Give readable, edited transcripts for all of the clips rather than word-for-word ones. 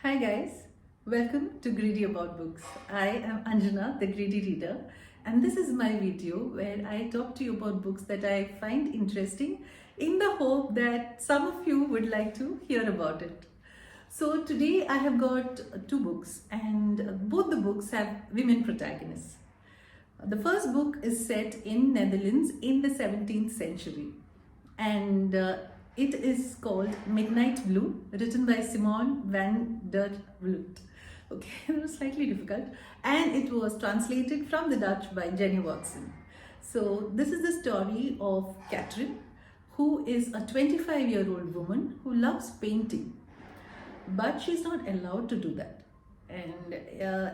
Hi guys, welcome to Greedy About Books. I am Anjana, the Greedy Reader, and this is my video where I talk to you about books that I find interesting in the hope that some of you would like to hear about it. So today I have got two books and both the books have women protagonists. The first book is set in Netherlands in the 17th century and it is called Midnight Blue, written by Simone Van der Vlugt. Okay, it was slightly difficult, and it was translated from the Dutch by Jenny Watson. So this is the story of Catherine, who is a 25-year-old woman who loves painting, but she's not allowed to do that. And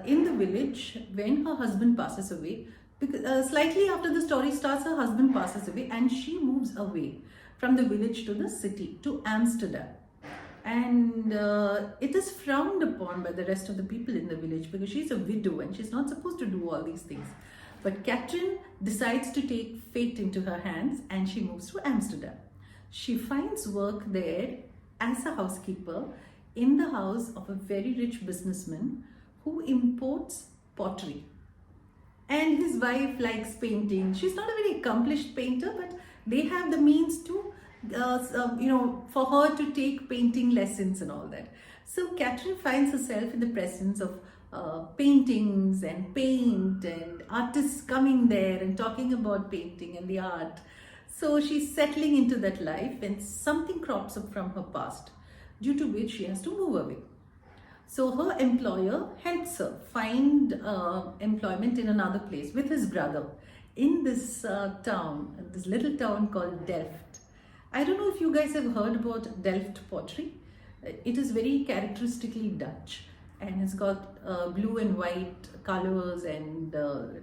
in the village, when her husband passes away, because slightly after the story starts, her husband passes away and she moves away from the village to the city, to Amsterdam. And it is frowned upon by the rest of the people in the village because she's a widow and she's not supposed to do all these things. But Catherine decides to take fate into her hands and she moves to Amsterdam. She finds work there as a housekeeper in the house of a very rich businessman who imports pottery. And his wife likes painting. She's not a very accomplished painter, but they have the means to, for her to take painting lessons and all that. So Catherine finds herself in the presence of paintings and paint and artists coming there and talking about painting and the art. So she's settling into that life and something crops up from her past, due to which she has to move away. So her employer helps her find employment in another place with his brother in this town, this little town called Delft. I don't know if you guys have heard about Delft pottery. It is very characteristically Dutch and it's got blue and white colors and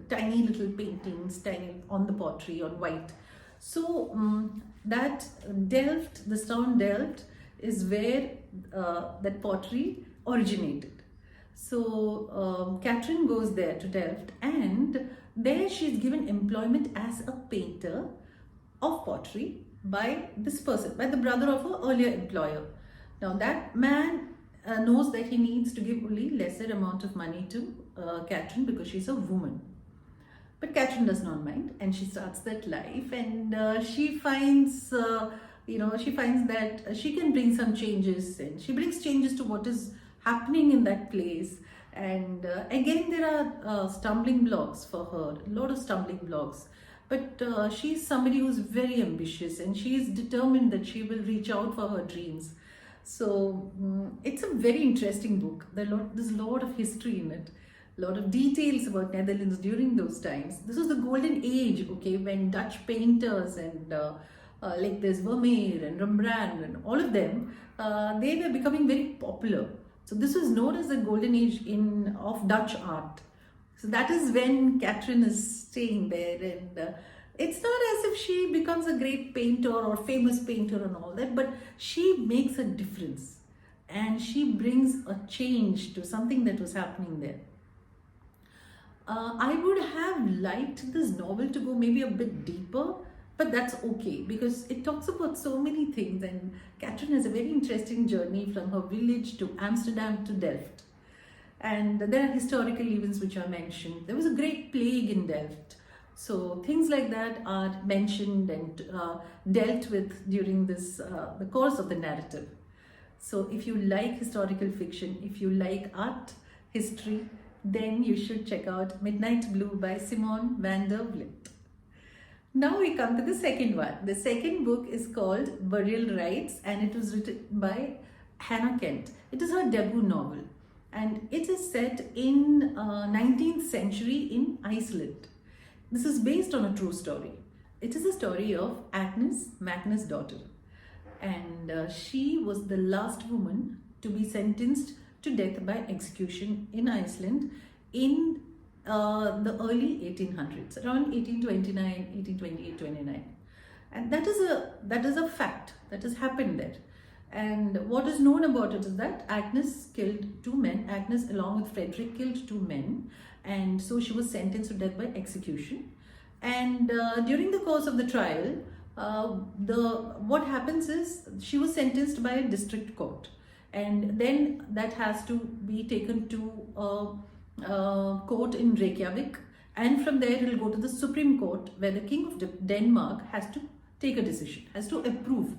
tiny little paintings tiny on the pottery on white. So that Delft, this town Delft, is where that pottery originated. So Catherine goes there to Delft and there she's given employment as a painter of pottery by this person, by the brother of her earlier employer. Now that man knows that he needs to give only lesser amount of money to Catherine because she's a woman. But Catherine does not mind and she starts that life and she finds she finds that she can bring some changes and she brings changes to what is happening in that place. And again, there are stumbling blocks for her, a lot of stumbling blocks. But she's somebody who's very ambitious and she is determined that she will reach out for her dreams. So it's a very interesting book. There's a lot of history in it, a lot of details about Netherlands during those times. This was the golden age, okay, when Dutch painters and like there's Vermeer and Rembrandt and all of them, they were becoming very popular. So this was known as the golden age of Dutch art. So that is when Catherine is staying there, and it's not as if she becomes a great painter or famous painter and all that, but she makes a difference and she brings a change to something that was happening there. I would have liked this novel to go maybe a bit deeper, but that's okay because it talks about so many things and Catherine has a very interesting journey from her village to Amsterdam to Delft. And there are historical events which are mentioned. There was a great plague in Delft. So things like that are mentioned and dealt with during this the course of the narrative. So if you like historical fiction, if you like art, history, then you should check out Midnight Blue by Simone Van der Vlugt. Now we come to the second one. The second book is called Burial Rites and it was written by Hannah Kent. It is her debut novel and it is set in 19th century in Iceland. This is based on a true story. It is a story of Agnes, Magnus' daughter, and she was the last woman to be sentenced to death by execution in Iceland in the early 1800s, around 1829, 1828, 29. And that is a fact that has happened there. And what is known about it is that Agnes killed two men. Agnes along with Frederick killed two men, and so she was sentenced to death by execution. And during the course of the trial, what happens is she was sentenced by a district court, and then that has to be taken to a court in Reykjavik, and from there it will go to the Supreme Court, where the King of Denmark has to take a decision, has to approve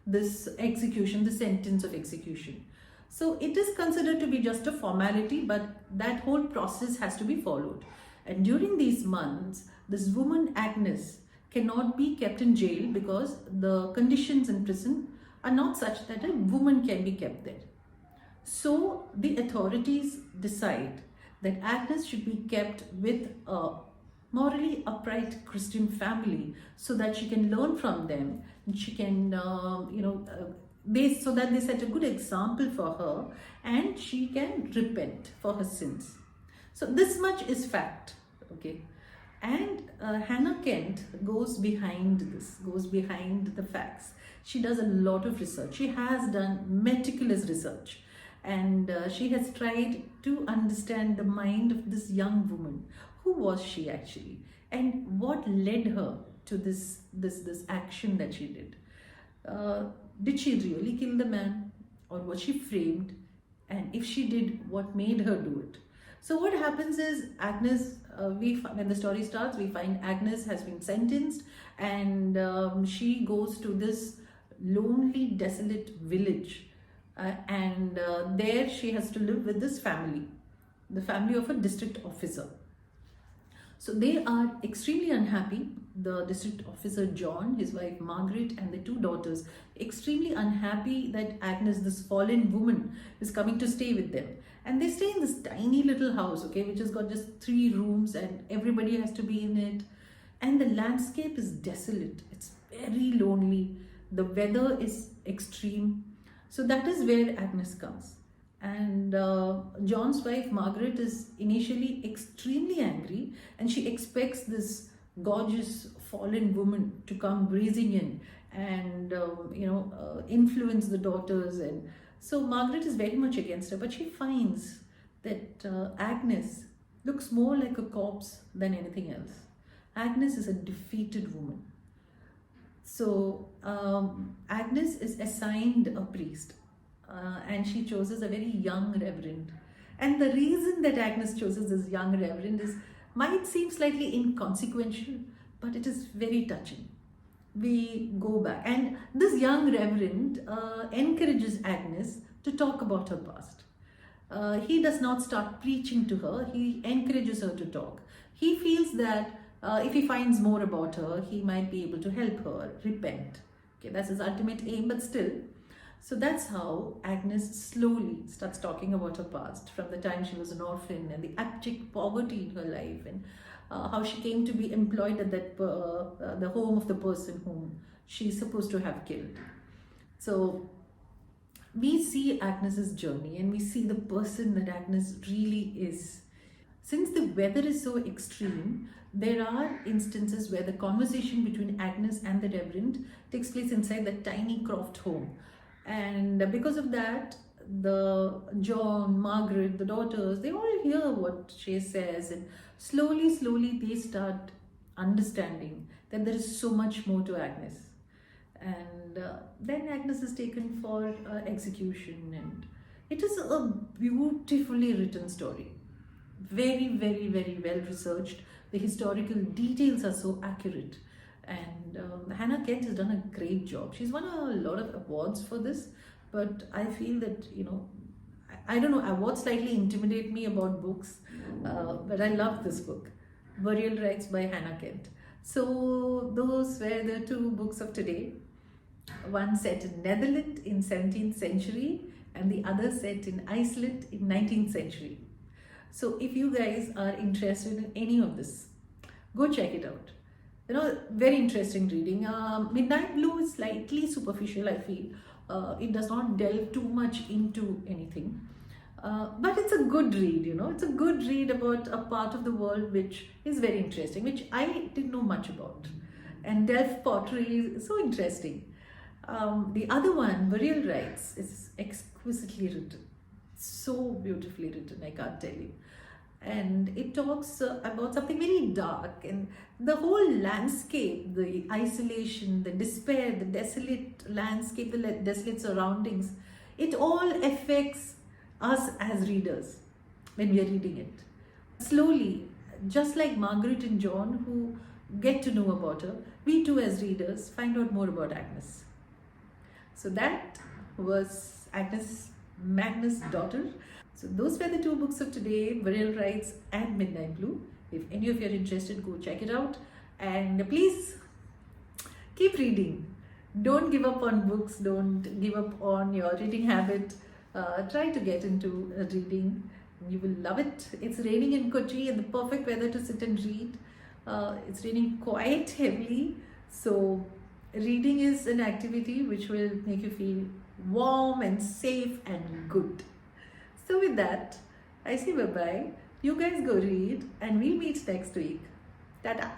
this execution, the sentence of execution. So it is considered to be just a formality, but that whole process has to be followed. And during these months, this woman Agnes cannot be kept in jail because the conditions in prison are not such that a woman can be kept there. So the authorities decide that Agnes should be kept with a morally upright Christian family, so that she can learn from them. She can, so that they set a good example for her, and she can repent for her sins. So this much is fact, okay. And Hannah Kent goes behind this, goes behind the facts. She does a lot of research. She has done meticulous research, and she has tried to understand the mind of this young woman. Who was she actually, and what led her to this action that she did? Did she really kill the man, or was she framed? And if she did, what made her do it? So what happens is Agnes, when the story starts, we find Agnes has been sentenced, and she goes to this lonely, desolate village, and there she has to live with this family, the family of a district officer. So they are extremely unhappy. The district officer John, his wife Margaret, and the two daughters, extremely unhappy that Agnes, this fallen woman, is coming to stay with them. And they stay in this tiny little house, okay, which has got just 3 rooms, and everybody has to be in it. And the landscape is desolate. It's very lonely. The weather is extreme. So that is where Agnes comes. And John's wife Margaret is initially extremely angry, and she expects this gorgeous fallen woman to come breezing in and influence the daughters. And so Margaret is very much against her, but she finds that Agnes looks more like a corpse than anything else. Agnes is a defeated woman. So Agnes is assigned a priest. And she chooses a very young reverend. And the reason that Agnes chooses this young reverend might seem slightly inconsequential, but it is very touching. We go back, and this young reverend encourages Agnes to talk about her past. He does not start preaching to her, he encourages her to talk. He feels that if he finds more about her, he might be able to help her repent. Okay, that's his ultimate aim, but still. So that's how Agnes slowly starts talking about her past, from the time she was an orphan and the abject poverty in her life, and how she came to be employed at the home of the person whom she's supposed to have killed. So we see Agnes's journey, and we see the person that Agnes really is. Since the weather is so extreme, there are instances where the conversation between Agnes and the Reverend takes place inside the tiny croft home. And because of that, John, Margaret, the daughters, they all hear what she says, and slowly they start understanding that there is so much more to Agnes. And then Agnes is taken for execution, and it is a beautifully written story. Very well researched. The historical details are so accurate. And Hannah Kent has done a great job. She's won a lot of awards for this, but I feel that, I don't know, awards slightly intimidate me about books, but I love this book, Burial Rites by Hannah Kent. So those were the 2 books of today. One set in Netherlands in 17th century, and the other set in Iceland in 19th century. So if you guys are interested in any of this, go check it out. Very interesting reading. Midnight Blue is slightly superficial, I feel. It does not delve too much into anything. But it's a good read, It's a good read about a part of the world which is very interesting, which I didn't know much about. And Delft pottery is so interesting. The other one, Burial Rites, is exquisitely written. So beautifully written, I can't tell you. And it talks about something very dark, and the whole landscape, the isolation, the despair, the desolate landscape, the desolate surroundings. It all affects us as readers when we are reading it. Slowly, just like Margaret and John, who get to know about her, we too as readers find out more about Agnes. So that was Agnes Magnus' daughter. So those were the two books of today, Burial Rites and Midnight Blue. If any of you are interested, go check it out. And please keep reading. Don't give up on books. Don't give up on your reading habit. Try to get into reading. You will love it. It's raining in Kochi and the perfect weather to sit and read. It's raining quite heavily. So reading is an activity which will make you feel warm and safe and good. So with that, I say bye-bye. You guys go read and we'll meet next week. Tata.